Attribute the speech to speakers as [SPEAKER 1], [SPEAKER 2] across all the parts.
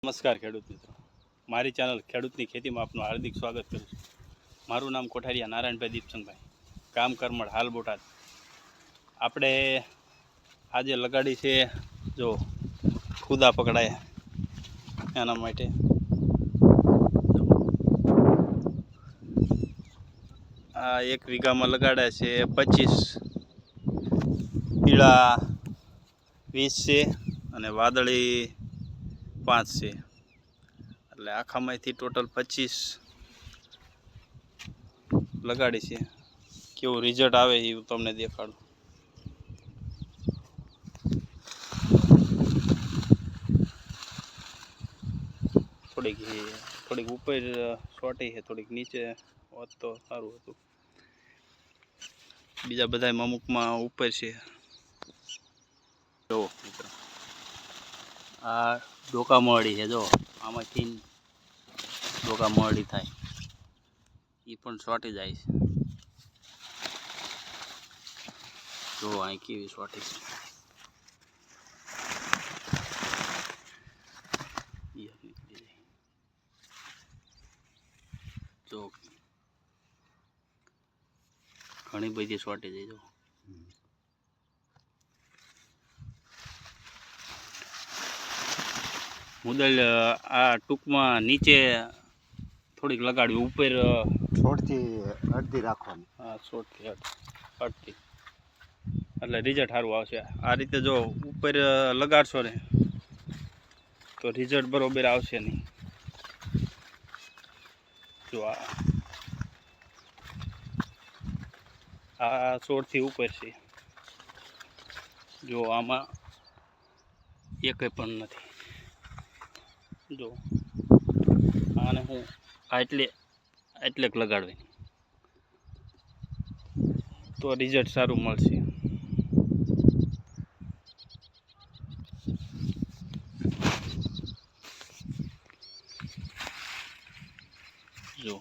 [SPEAKER 1] નમસ્કાર ખેડૂત મિત્રો, મારી ચેનલ ખેડૂતની ખેતીમાં આપનું હાર્દિક સ્વાગત કરું છું. મારું નામ કોઠારિયા નારાયણભાઈ દીપસંગભાઈ, ગામ કરમળ, હાલ બોટાદ. આપણે આજે લગાડી છે જો ખુદા પકડાય એના માટે. આ 1 વીઘામાં લગાડ્યા છે 25, પીળા 20 છે અને વાદળી 5 છે. એટલે આખામાંથી ટોટલ 25 લગાડી છે. કેવું રિઝલ્ટ આવે એ હું તમને દેખાડું. થોડીક ઉપર સોટી છે, થોડીક નીચે હોત તો સારું હતું. બીજા બધા અમુકમાં ઉપર છે. જો મિત્રો, આ ડોકા મળી છે. જો આમાંથી ડોકા મળી થાય એ પણ સોટી જાય છે. જો અહીં કેવી સોટી છે. જો ઘણી બધી સોટી જાય. જો મુદલ આ ટૂંકમાં નીચે થોડીક લગાડવી, ઉપર
[SPEAKER 2] છોડથી અડધી રાખવાની.
[SPEAKER 1] હા, છોડથી અડધી, એટલે રિઝલ્ટ સારું આવશે. આ રીતે જો ઉપર લગાડશો ને તો રિઝલ્ટ બરોબર આવશે નહીં. જો આ છોડથી ઉપર છે. જો આમાં એક પણ નથી. જો આને હું એટલે લગાડવી તો રિઝલ્ટ સારું મળશે. જો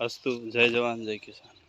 [SPEAKER 1] અસ્તુ. જય જવાન જય કિસાન.